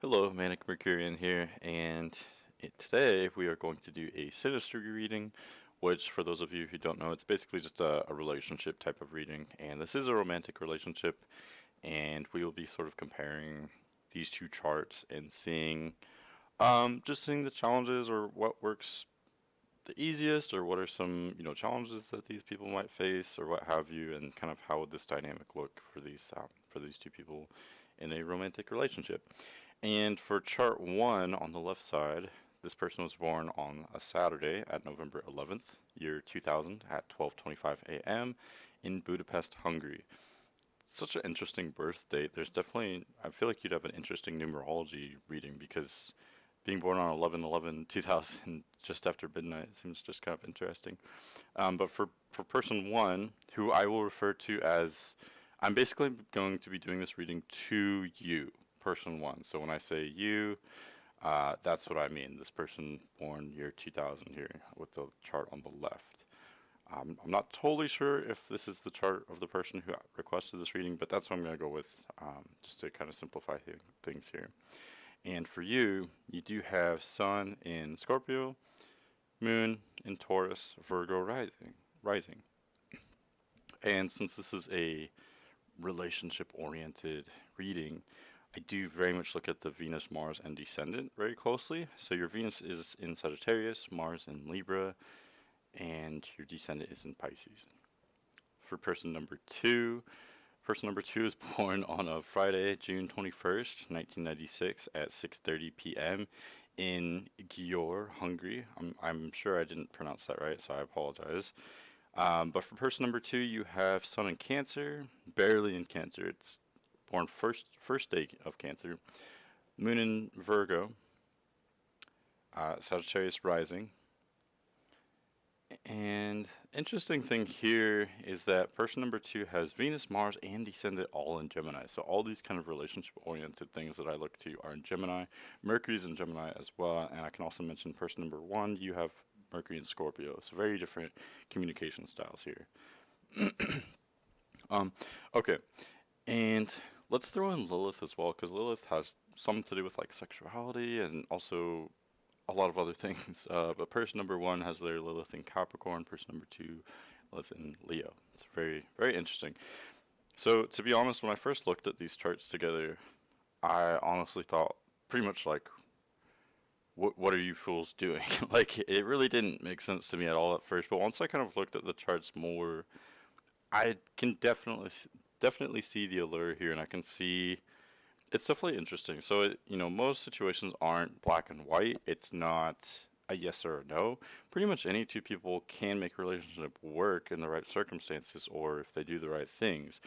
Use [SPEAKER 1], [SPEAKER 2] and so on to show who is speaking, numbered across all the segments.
[SPEAKER 1] Hello, Manic Mercurian here, and today we are going to do a Synastry reading, which, for those of you who don't know, it's basically just a relationship type of reading, and this is a romantic relationship, and we will be sort of comparing these two charts and just seeing the challenges or what works the easiest, or what are some, challenges that these people might face, or what have you, and kind of how would this dynamic look for these two people in a romantic relationship. And for chart one on the left side, this person was born on a Saturday at November 11th, year 2000, at 12:25 a.m. in Budapest, Hungary. Such an interesting birth date. I feel like you'd have an interesting numerology reading because being born on 11/11/2000, just after midnight, seems just kind of interesting. But for person one, who I will refer to as, I'm basically going to be doing this reading to you, person one. So when I say you, that's what I mean. This person born year 2000 here with the chart on the left. I'm not totally sure if this is the chart of the person who requested this reading, but that's what I'm going to go with, just to kind of simplify things here. And for you, you do have Sun in Scorpio, Moon in Taurus, Virgo rising. And since this is a relationship-oriented reading, I do very much look at the Venus, Mars, and Descendant very closely. So your Venus is in Sagittarius, Mars in Libra, and your Descendant is in Pisces. For person number two is born on a Friday, June 21st, 1996 at 6:30 p.m. in Győr, Hungary. I'm sure I didn't pronounce that right, so I apologize. But for person number two, you have Sun in Cancer, barely in Cancer. It's born first day of Cancer. Moon in Virgo, Sagittarius rising. And interesting thing here is that person number two has Venus, Mars, and Descendant all in Gemini. So all these kind of relationship-oriented things that I look to are in Gemini. Mercury's in Gemini as well, and I can also mention person number one, you have Mercury in Scorpio. So very different communication styles here. Okay, and let's throw in Lilith as well, because Lilith has something to do with like sexuality and also a lot of other things. But person number one has their Lilith in Capricorn. Person number two, Lilith in Leo. It's very, very interesting. So to be honest, when I first looked at these charts together, I honestly thought pretty much like, what are you fools doing? Like, it really didn't make sense to me at all at first. But once I kind of looked at the charts more, I can definitely see the allure here, and I can see it's definitely interesting. So, most situations aren't black and white. It's not a yes or a no. Pretty much any two people can make a relationship work in the right circumstances or if they do the right things.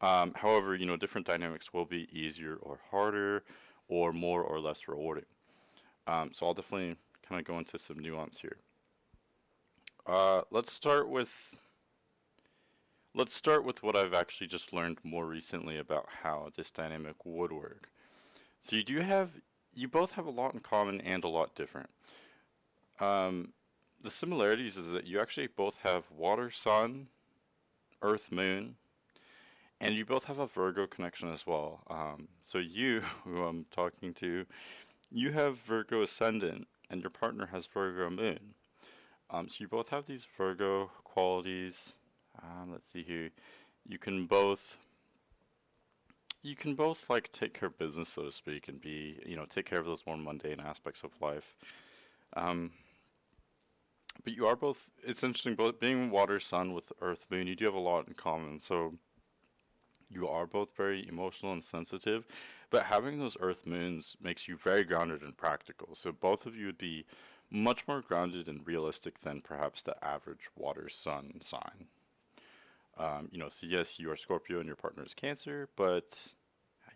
[SPEAKER 1] However, different dynamics will be easier or harder or more or less rewarding. So I'll definitely kind of go into some nuance here. Let's start with what I've actually just learned more recently about how this dynamic would work. So you both have a lot in common and a lot different. The similarities is that you actually both have water, sun, earth, moon, and you both have a Virgo connection as well. So you, who I'm talking to, you have Virgo ascendant, and your partner has Virgo moon. So you both have these Virgo qualities. Let's see here. You can both like take care of business, so to speak, and be, take care of those more mundane aspects of life. But you are both, it's interesting, both being water, sun with earth, moon, you do have a lot in common. So you are both very emotional and sensitive, but having those earth moons makes you very grounded and practical. So both of you would be much more grounded and realistic than perhaps the average water sun sign. So yes, you are Scorpio and your partner is Cancer, but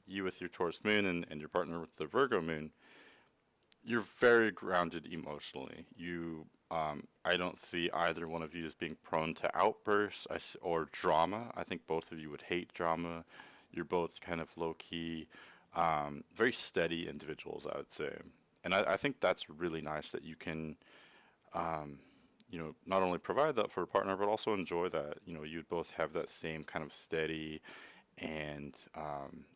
[SPEAKER 1] you with your Taurus moon and your partner with the Virgo moon, you're very grounded emotionally. I don't see either one of you as being prone to outbursts or drama. I think both of you would hate drama. You're both kind of low key, very steady individuals, I would say. And I think that's really nice that you can, not only provide that for a partner, but also enjoy that. You'd both have that same kind of steady and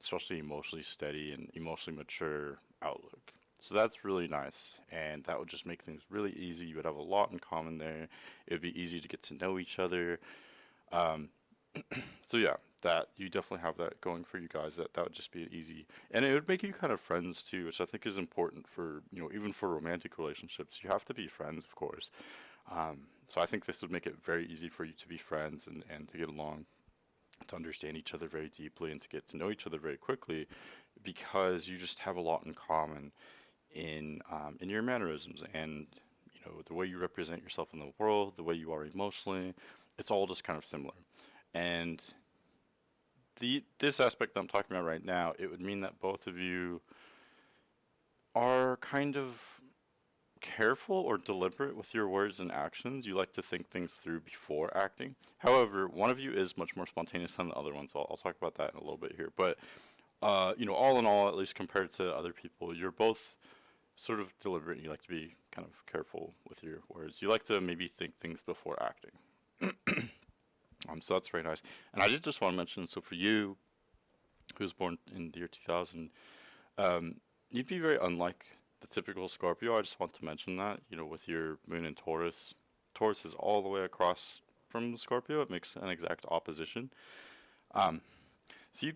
[SPEAKER 1] especially emotionally steady and emotionally mature outlook. So that's really nice, and that would just make things really easy. You would have a lot in common there. It would be easy to get to know each other. Um, so yeah, that you definitely have that going for you guys. That would just be easy, and it would make you kind of friends too, which I think is important for even for romantic relationships. You have to be friends, of course. So I think this would make it very easy for you to be friends and to get along, to understand each other very deeply, and to get to know each other very quickly, because you just have a lot in common in your mannerisms and the way you represent yourself in the world, the way you are emotionally. It's all just kind of similar, and this aspect that I'm talking about right now, it would mean that both of you are kind of careful or deliberate with your words and actions. You like to think things through before acting. However, one of you is much more spontaneous than the other one, so I'll talk about that in a little bit here. But all in all, at least compared to other people, you're both sort of deliberate. You like to be kind of careful with your words. You like to maybe think things before acting. So that's very nice. And I did just want to mention, so for you, who was born in the year 2000, you'd be very unlike the typical Scorpio. I just want to mention that, with your moon in Taurus. Taurus is all the way across from Scorpio. It makes an exact opposition. Um, so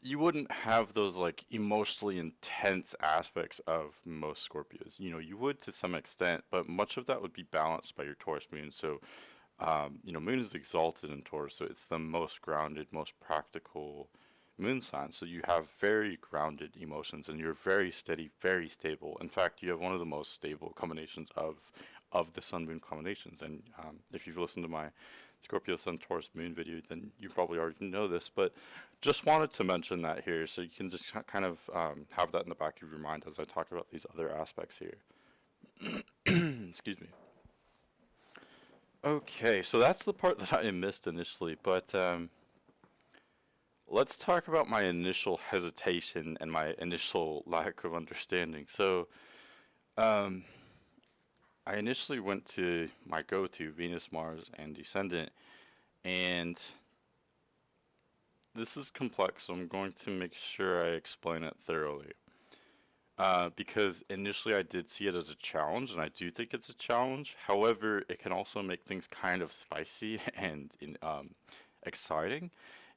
[SPEAKER 1] you wouldn't have those like emotionally intense aspects of most Scorpios. You would to some extent, but much of that would be balanced by your Taurus moon. So, moon is exalted in Taurus, so it's the most grounded, most practical moon sign. So you have very grounded emotions, and you're very steady, very stable. In fact, you have one of the most stable combinations of the Sun Moon combinations. And if you've listened to my Scorpio Sun Taurus Moon video, then you probably already know this. But just wanted to mention that here, so you can just kind of have that in the back of your mind as I talk about these other aspects here. Excuse me. Okay, so that's the part that I missed initially, but let's talk about my initial hesitation and my initial lack of understanding. So, um, I initially went to my go-to, Venus, Mars, and Descendant, and this is complex, so I'm going to make sure I explain it thoroughly. Because initially I did see it as a challenge, and I do think it's a challenge. However, it can also make things kind of spicy and exciting.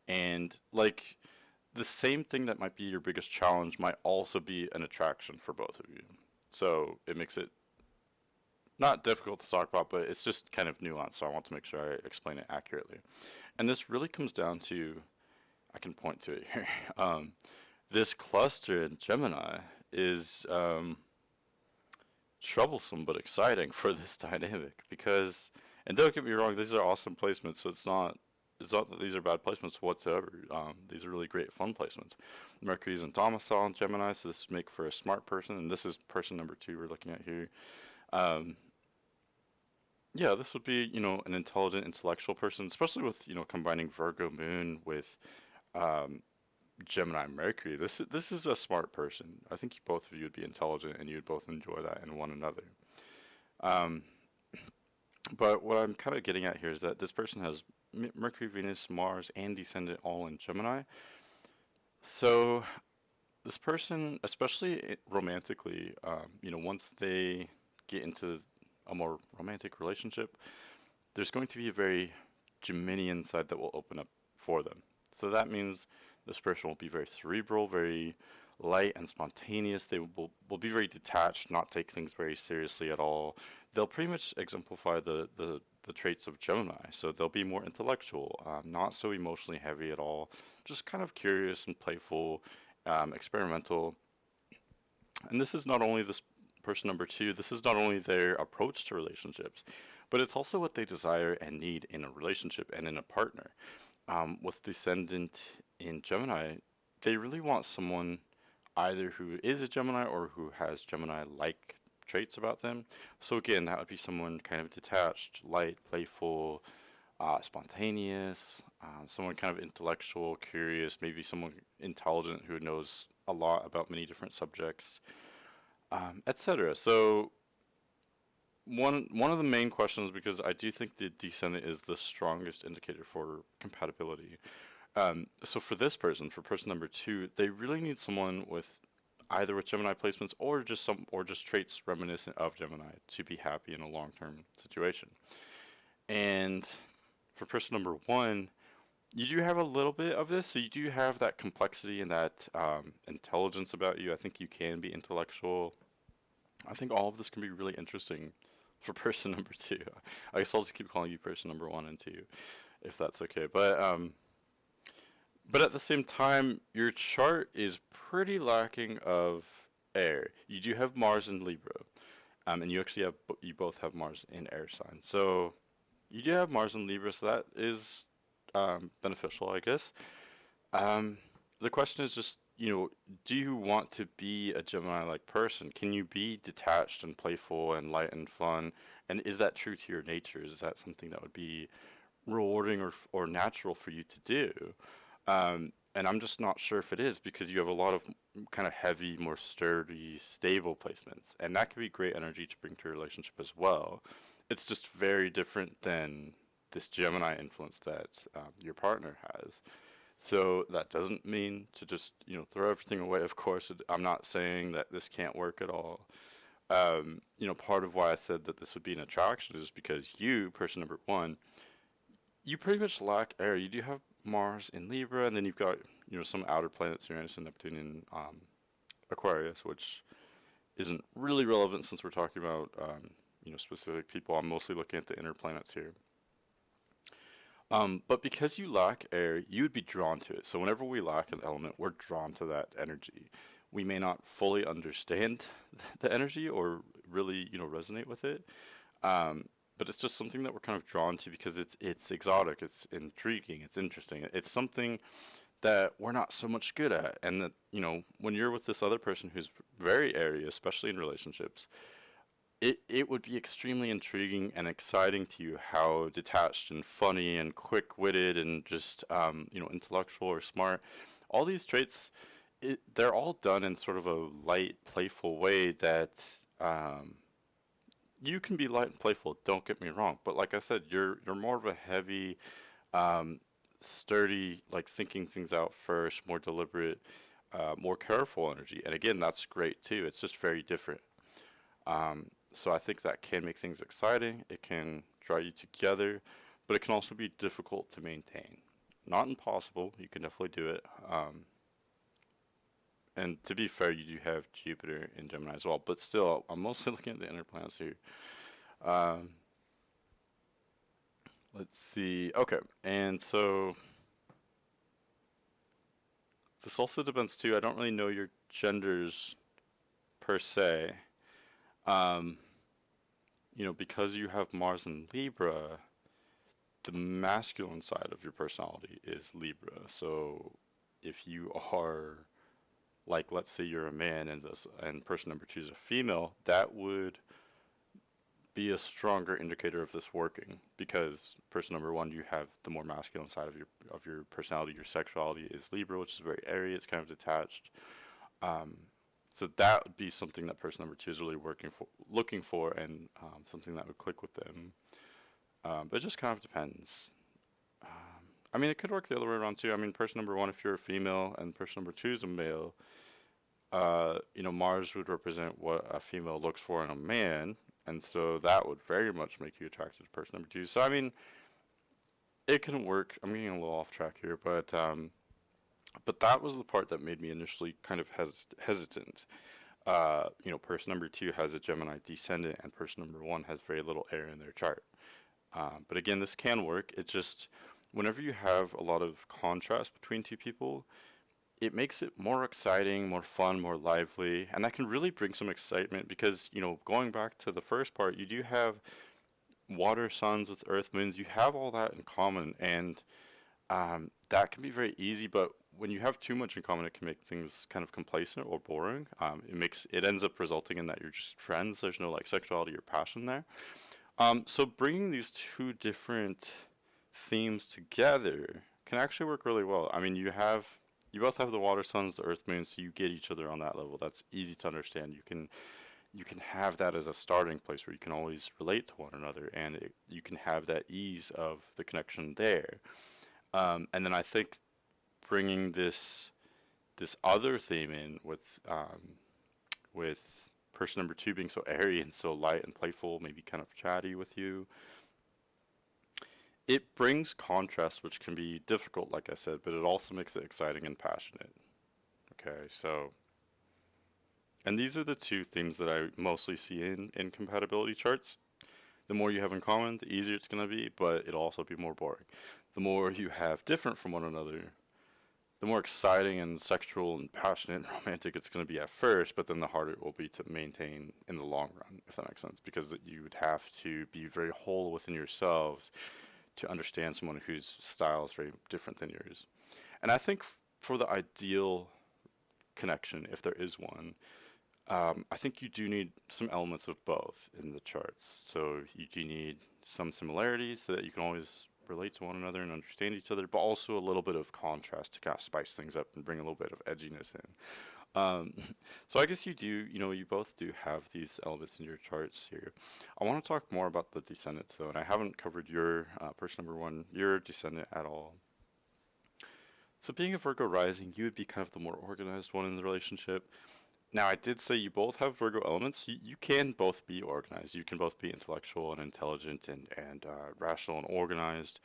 [SPEAKER 1] And like the same thing that might be your biggest challenge might also be an attraction for both of you. So it makes it not difficult to talk about, but it's just kind of nuanced. So I want to make sure I explain it accurately. And this really comes down to, I can point to it here. This cluster in Gemini is troublesome but exciting for this dynamic because, and don't get me wrong, these are awesome placements. So it's not that these are bad placements whatsoever. These are really great fun placements. Mercury's in domicile in Gemini, so this would make for a smart person, and this is person number 2 we're looking at here. Yeah, this would be, an intelligent, intellectual person, especially with, combining Virgo moon with Gemini Mercury. This is a smart person. I think both of you would be intelligent, and you'd both enjoy that in one another. Um, but what I'm kind of getting at here is that this person has Mercury, Venus, Mars, and Descendant all in Gemini. So this person, especially romantically, once they get into a more romantic relationship, there's going to be a very Geminian side that will open up for them. So that means this person will be very cerebral, very light and spontaneous. They will be very detached, not take things very seriously at all. They'll pretty much exemplify the traits of Gemini. So they'll be more intellectual, not so emotionally heavy at all, just kind of curious and playful, experimental. And this is not only this person number 2, this is not only their approach to relationships, but it's also what they desire and need in a relationship and in a partner. With Descendant in Gemini, they really want someone either who is a Gemini or who has Gemini-like traits about them. So again, that would be someone kind of detached, light, playful, spontaneous, someone kind of intellectual, curious, maybe someone intelligent who knows a lot about many different subjects, etc. So one of the main questions, because I do think the Descendant is the strongest indicator for compatibility, So for this person, for person number two, they really need someone with either with Gemini placements or just traits reminiscent of Gemini to be happy in a long-term situation. And for person number one, you do have a little bit of this, so you do have that complexity and that intelligence about you. I think you can be intellectual. I think all of this can be really interesting for person number two. I guess I'll just keep calling you person number one and two, if that's okay. But at the same time, your chart is pretty lacking of air. You do have Mars in Libra, and you actually have you both have Mars in air sign. So you do have Mars in Libra, so that is beneficial, I guess. Um, the question is just, do you want to be a Gemini-like person? Can you be detached and playful and light and fun? And is that true to your nature? Is that something that would be rewarding or natural for you to do? And I'm just not sure if it is because you have a lot of kind of heavy, more sturdy, stable placements, and that can be great energy to bring to a relationship as well. It's just very different than this Gemini influence that your partner has. So that doesn't mean to just throw everything away. Of course, I'm not saying that this can't work at all. Part of why I said that this would be an attraction is because you, person number one, you pretty much lack air. You do have Mars in Libra, and then you've got some outer planets, Uranus and Neptune in Aquarius, which isn't really relevant since we're talking about specific people. I'm mostly looking at the inner planets here. But because you lack air, you would be drawn to it. So whenever we lack an element, we're drawn to that energy. We may not fully understand the energy or really, resonate with it. But it's just something that we're kind of drawn to because it's exotic, it's intriguing, it's interesting. It's something that we're not so much good at. And that, when you're with this other person who's very airy, especially in relationships, it would be extremely intriguing and exciting to you how detached and funny and quick-witted and just intellectual or smart. All these traits, they're all done in sort of a light, playful way that you can be light and playful. Don't get me wrong, but like I said, you're more of a heavy, sturdy, like thinking things out first, more deliberate, more careful energy. And again, that's great too. It's just very different. So I think that can make things exciting. It can draw you together, but it can also be difficult to maintain. Not impossible. You can definitely do it. And to be fair, you do have Jupiter in Gemini as well. But still, I'm mostly looking at the inner planets here. Um, let's see. Okay, and so this also depends too. I don't really know your genders per se. Um, because you have Mars in Libra, the masculine side of your personality is Libra. So if you are, like, let's say you're a man and person number two is a female, that would be a stronger indicator of this working because person number one, you have the more masculine side of your personality. Your sexuality is Libra, which is very airy. It's kind of detached. Um, So that would be something that person number two is really looking for, and something that would click with them. But it just kind of depends. I mean, it could work the other way around too. I mean, person number one, if you're a female, and person number two is a male, Mars would represent what a female looks for in a man, and so that would very much make you attracted to person number two. So I mean, it can work. I'm getting a little off track here, but that was the part that made me initially kind of hesitant. Person number two has a Gemini descendant, and person number one has very little air in their chart. But again, this can work. It's just whenever you have a lot of contrast between two people, it makes it more exciting, more fun, more lively, and that can really bring some excitement because, going back to the first part, you do have water suns with earth moons. You have all that in common, and that can be very easy, but when you have too much in common, it can make things kind of complacent or boring. It ends up resulting in that you're just friends. There's no like sexuality or passion there. So bringing these two different themes together can actually work really well. I mean, you both have the water suns, the earth moon, so you get each other on that level. That's easy to understand. You can have that as a starting place where you can always relate to one another, and you can have that ease of the connection there. And then I think bringing this other theme in with person number 2 being so airy and so light and playful, maybe kind of chatty with you. It brings contrast, which can be difficult, like I said, but it also makes it exciting and passionate. Okay, so, and these are the two themes that I mostly see in compatibility charts. The more you have in common, the easier it's going to be, but it'll also be more boring. The more you have different from one another, the more exciting and sexual and passionate and romantic it's going to be at first, but then the harder it will be to maintain in the long run, if that makes sense, because you would have to be very whole within yourselves to understand someone whose style is very different than yours. And I think for the ideal connection, if there is one, I think you do need some elements of both in the charts. So you do need some similarities so that you can always relate to one another and understand each other, but also a little bit of contrast to kind of spice things up and bring a little bit of edginess in. So I guess you both do have these elements in your charts here. I want to talk more about the descendants though, and I haven't covered your person number 1, your descendant at all. So being a Virgo rising, you would be kind of the more organized one in the relationship. Now, I did say you both have Virgo elements. You can both be organized. You can both be intellectual and intelligent and rational and organized.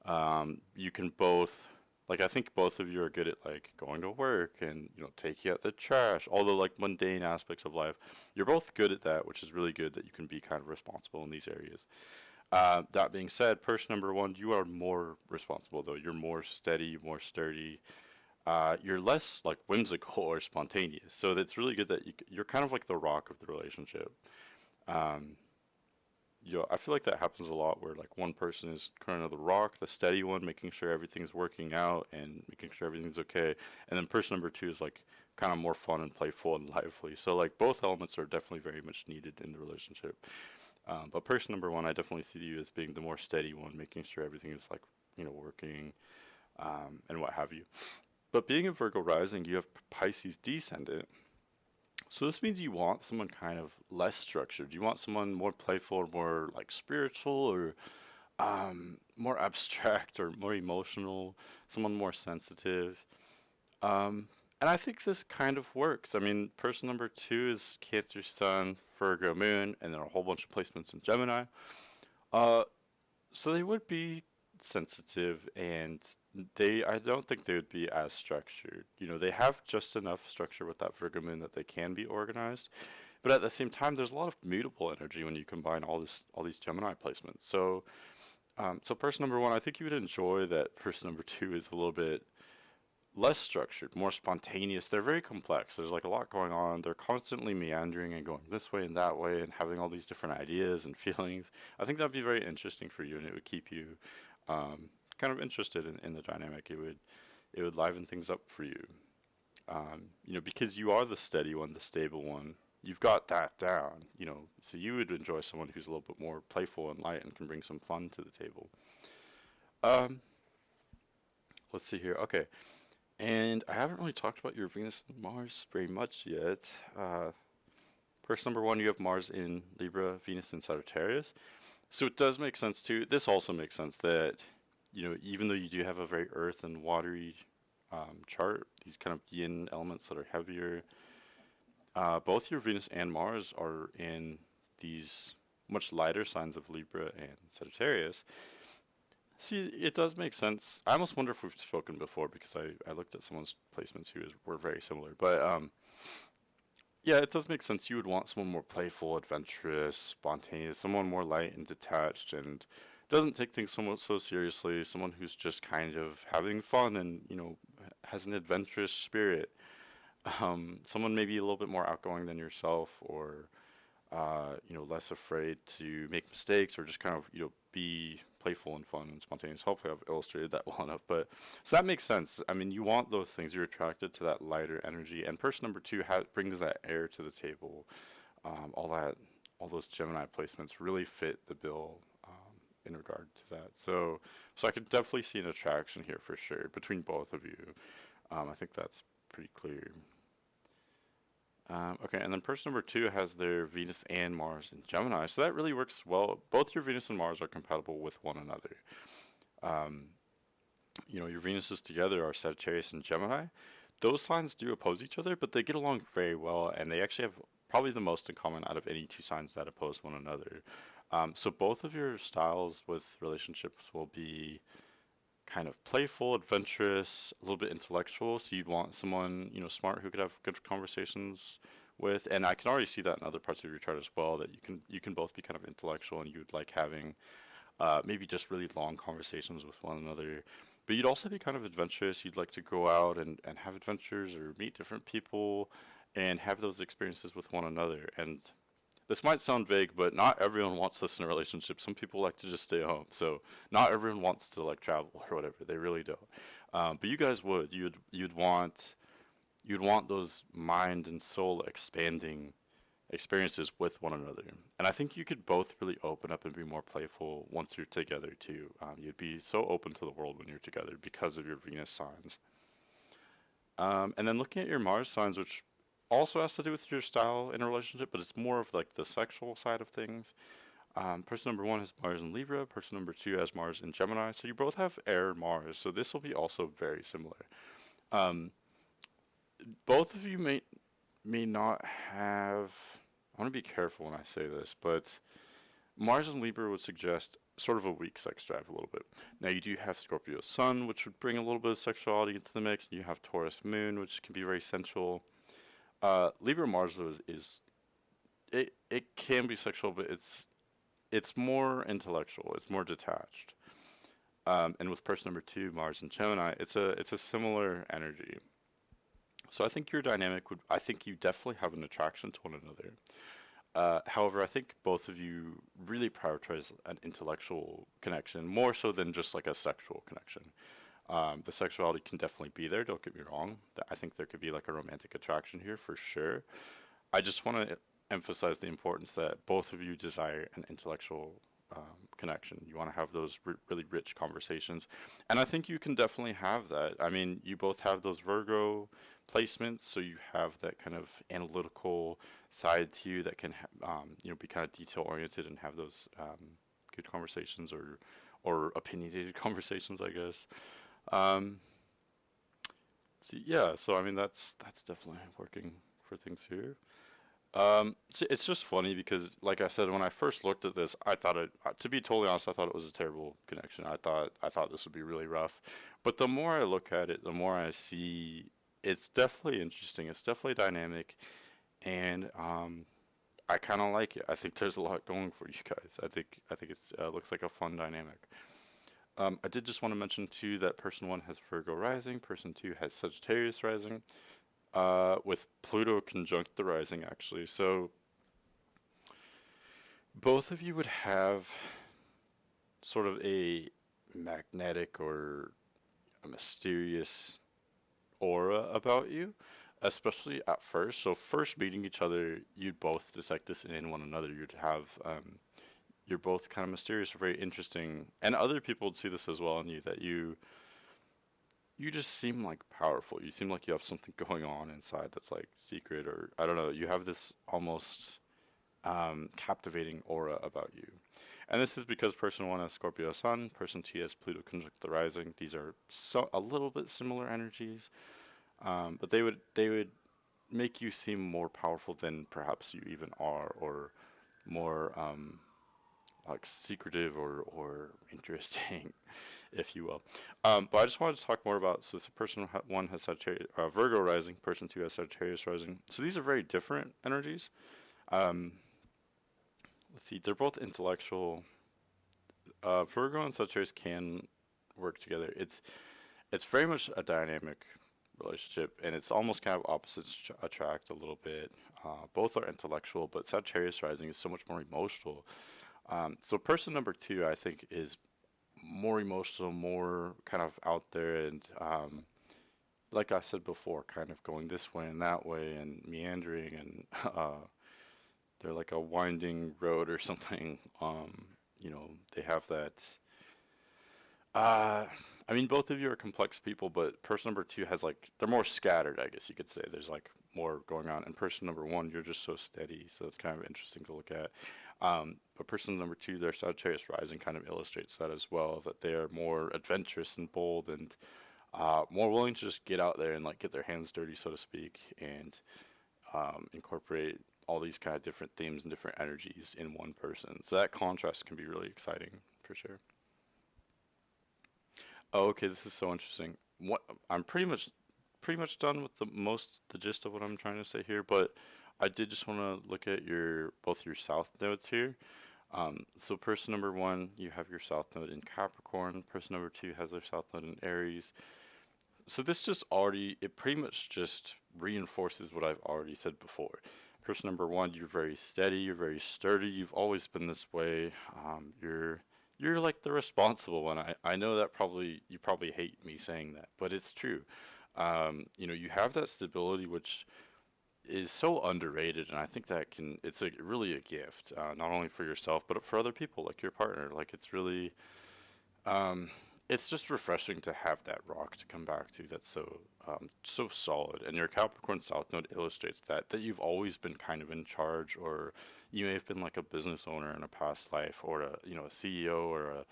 [SPEAKER 1] You can both, like, I think both of you are good at, like, going to work and, taking out the trash, all the, like, mundane aspects of life. You're both good at that, which is really good that you can be kind of responsible in these areas. That being said, person number 1, you are more responsible, though. You're more steady, more sturdy. You're less like whimsical or spontaneous, so it's really good that you're kind of like the rock of the relationship. I feel like that happens a lot where like one person is kind of the rock, the steady one, making sure everything's working out and making sure everything's okay, and then person number 2 is like kind of more fun and playful and lively. So like both elements are definitely very much needed in the relationship. But person number 1, I definitely see you as being the more steady one, making sure everything is like working, and what have you. But being a Virgo rising, you have Pisces descendant. So this means you want someone kind of less structured. You want someone more playful or more like spiritual or more abstract or more emotional, someone more sensitive. And I think this kind of works. I mean, person number 2 is Cancer Sun, Virgo Moon, and then a whole bunch of placements in Gemini. So they would be sensitive and I don't think they would be as structured. They have just enough structure with that Virgo moon that they can be organized, but at the same time, there's a lot of mutable energy when you combine all these Gemini placements. So, so person number 1, I think you would enjoy that person number 2 is a little bit less structured, more spontaneous. They're very complex. There's like a lot going on. They're constantly meandering and going this way and that way and having all these different ideas and feelings. I think that'd be very interesting for you, and it would keep you kind of interested in the dynamic. It would liven things up for you. Because you are the steady one, the stable one. You've got that down, so you would enjoy someone who's a little bit more playful and light and can bring some fun to the table. Let's see here. Okay. And I haven't really talked about your Venus and Mars very much yet. Person number 1, you have Mars in Libra, Venus in Sagittarius. So it does make sense too. This also makes sense that even though you do have a very earth and watery chart, these kind of yin elements that are heavier, both your Venus and Mars are in these much lighter signs of Libra and Sagittarius. See, it does make sense. I almost wonder if we've spoken before because I looked at someone's placements who were very similar. But yeah, it does make sense. You would want someone more playful, adventurous, spontaneous, someone more light and detached and doesn't take things so seriously, someone who's just kind of having fun and, has an adventurous spirit. Someone maybe a little bit more outgoing than yourself or, less afraid to make mistakes or just kind of, be playful and fun and spontaneous. Hopefully I've illustrated that well enough. But so that makes sense. I mean, you want those things. You're attracted to that lighter energy. And person number 2 brings that air to the table. All those Gemini placements really fit the bill in regard to that. So I could definitely see an attraction here for sure between both of you. I think that's pretty clear. Okay, and then person number 2 has their Venus and Mars in Gemini, so that really works well. Both your Venus and Mars are compatible with one another. your Venuses together are Sagittarius and Gemini. Those signs do oppose each other, but they get along very well, and they actually have probably the most in common out of any two signs that oppose one another. So both of your styles with relationships will be kind of playful, adventurous, a little bit intellectual. So you'd want someone, smart who could have good conversations with. And I can already see that in other parts of your chart as well, that you can both be kind of intellectual and you would like having maybe just really long conversations with one another. But you'd also be kind of adventurous. You'd like to go out and have adventures or meet different people and have those experiences with one another. And this might sound vague, but not everyone wants this in a relationship. Some people like to just stay home. So not everyone wants to like travel or whatever. They really don't. But you guys would. You'd want those mind and soul expanding experiences with one another. And I think you could both really open up and be more playful once you're together too. You'd be so open to the world when you're together because of your Venus signs. And then looking at your Mars signs, which also has to do with your style in a relationship, but it's more of like the sexual side of things. Person number one has Mars in Libra. Person number two has Mars in Gemini. So you both have air Mars. So this will be also very similar. Um, Both of you may not have. I want to be careful when I say this, but Mars in Libra would suggest sort of a weak sex drive a little bit. Now you do have Scorpio Sun, which would bring a little bit of sexuality into the mix, and you have Taurus Moon, which can be very sensual. Libra Mars though is it can be sexual, but it's more intellectual. It's more detached. And with person number two, Mars and Gemini, it's a similar energy. So I think your dynamic would. I think you definitely have an attraction to one another. However, I think both of you really prioritize an intellectual connection more so than just like a sexual connection. The sexuality can definitely be there. Don't get me wrong. I think there could be like a romantic attraction here for sure. I just want to emphasize the importance that both of you desire an intellectual connection. You want to have those really rich conversations, and I think you can definitely have that. I mean, you both have those Virgo placements, so you have that kind of analytical side to you that can, be kind of detail oriented and have those good conversations or opinionated conversations, I guess. Um, so yeah, so I mean that's definitely working for things here. So it's just funny because, like I said, when I first looked at this, I thought to be totally honest, I thought it was a terrible connection. I thought this would be really rough. But the more I look at it, the more I see it's definitely interesting. It's definitely dynamic, and I kind of like it. I think there's a lot going for you guys. I think it's looks like a fun dynamic. I did just want to mention too that person one has Virgo rising, person two has Sagittarius rising, with Pluto conjunct the rising actually. So both of you would have sort of a magnetic or a mysterious aura about you, especially at first. So first meeting each other, you'd both detect this in one another. You'd have you're both kind of mysterious or very interesting, and other people would see this as well in you that you just seem like powerful. You seem like you have something going on inside that's like secret, or I don't know. You have this almost captivating aura about you. And this is because person one has Scorpio Sun, person two has Pluto conjunct the rising. These are so a little bit similar energies, but they would make you seem more powerful than perhaps you even are, or more like secretive or interesting, if you will. But I just wanted to talk more about, so this person one has Sagittarius, Virgo rising, person two has Sagittarius rising. So these are very different energies. Um, let's see, they're both intellectual. Virgo and Sagittarius can work together. It's very much a dynamic relationship, and it's almost kind of opposites attract a little bit. Both are intellectual, but Sagittarius rising is so much more emotional. So person number two, I think, is more emotional, more kind of out there, and like I said before, kind of going this way and that way and meandering, and they're like a winding road or something. They have that. I mean, both of you are complex people, but person number two has like they're more scattered, I guess you could say. There's like more going on. And person number one, you're just so steady, so it's kind of interesting to look at. But person number two, their Sagittarius rising kind of illustrates that as well, that they are more adventurous and bold and more willing to just get out there and like get their hands dirty, so to speak, and incorporate all these kind of different themes and different energies in one person. So that contrast can be really exciting for sure. Oh, okay, this is so interesting. What I'm pretty much done with the gist of what I'm trying to say here, but I did just want to look at your both your south nodes here. So person number one, you have your south node in Capricorn. Person number two has their south node in Aries. So this just already, it pretty much just reinforces what I've already said before. Person number one, you're very steady, you're very sturdy, you've always been this way. You're like the responsible one. I know that probably you probably hate me saying that, but it's true. You have that stability which is so underrated, and I think that it's really a gift, not only for yourself but for other people like your partner. Like it's really um, it's just refreshing to have that rock to come back to that's so solid. And your Capricorn South Node illustrates that you've always been kind of in charge, or you may have been like a business owner in a past life, or a CEO, or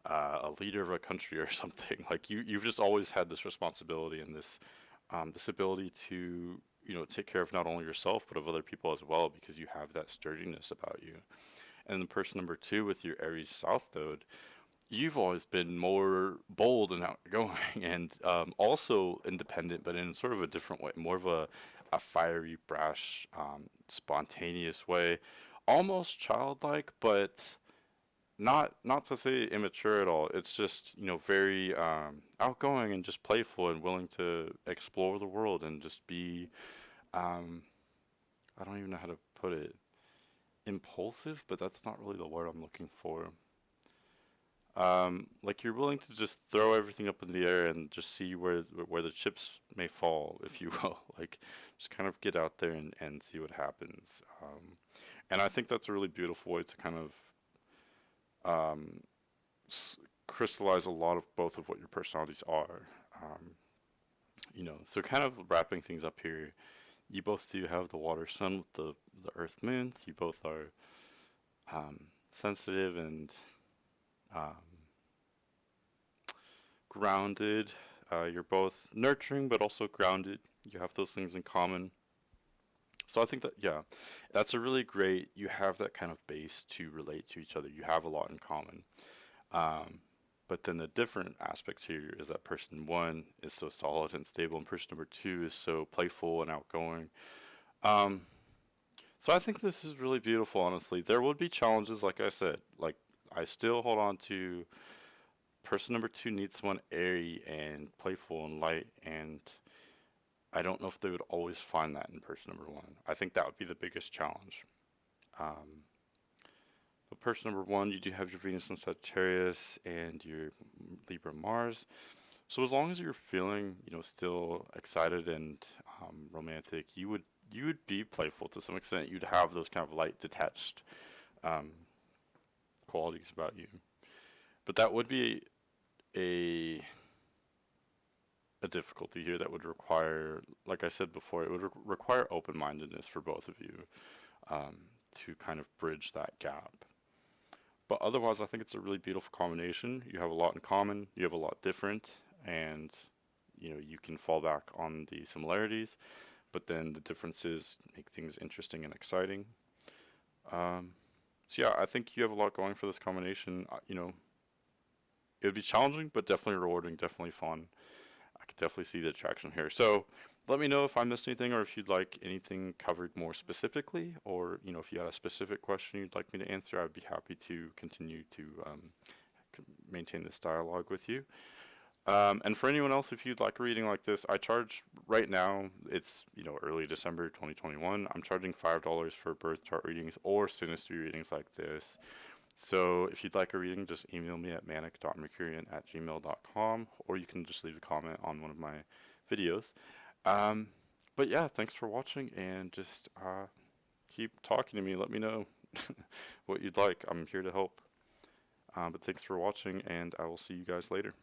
[SPEAKER 1] a leader of a country or something. Like you've just always had this responsibility and this ability to take care of not only yourself but of other people as well, because you have that sturdiness about you. And then person number two with your Aries South Node, you've always been more bold and outgoing and also independent, but in sort of a different way, more of a fiery, brash, spontaneous way, almost childlike, but not to say immature at all. It's just very outgoing and just playful and willing to explore the world and just be um, I don't even know how to put it, impulsive, but that's not really the word I'm looking for. Like you're willing to just throw everything up in the air and just see where the chips may fall, if you will. Like just kind of get out there and see what happens. And I think that's a really beautiful way to kind of um, crystallize a lot of both of what your personalities are. Um, so kind of wrapping things up here, you both do have the water sun with the earth moon. You both are sensitive and um, grounded. You're both nurturing but also grounded. You have those things in common. So I think that, yeah, that's a really great, you have that kind of base to relate to each other. You have a lot in common. Um, but then the different aspects here is that person one is so solid and stable, and person number two is so playful and outgoing. Um, so I think this is really beautiful, honestly. There would be challenges, like I said. Like, I still hold on to person number two needs someone airy and playful and light, and I don't know if they would always find that in person number one. I think that would be the biggest challenge. Um, but person number one, you do have your Venus and Sagittarius and your Libra Mars. So as long as you're feeling, still excited and romantic, you would be playful to some extent. You'd have those kind of light, detached um, qualities about you. But that would be a a difficulty here that would require, like I said before, it would require open-mindedness for both of you um, to kind of bridge that gap. But otherwise, I think it's a really beautiful combination. You have a lot in common, you have a lot different, and you can fall back on the similarities, but then the differences make things interesting and exciting. Um, so yeah, I think you have a lot going for this combination. It would be challenging, but definitely rewarding, definitely fun. I could definitely see the attraction here. So let me know if I missed anything, or if you'd like anything covered more specifically, or if you had a specific question you'd like me to answer. I'd be happy to continue to maintain this dialogue with you. And for anyone else, if you'd like a reading like this, I charge right now. It's early December 2021. I'm charging $5 for birth chart readings or synastry readings like this. So if you'd like a reading, just email me at manic.mercurian@gmail.com, or you can just leave a comment on one of my videos. Um, but yeah, thanks for watching, and just keep talking to me. Let me know what you'd like. I'm here to help. But thanks for watching, and I will see you guys later.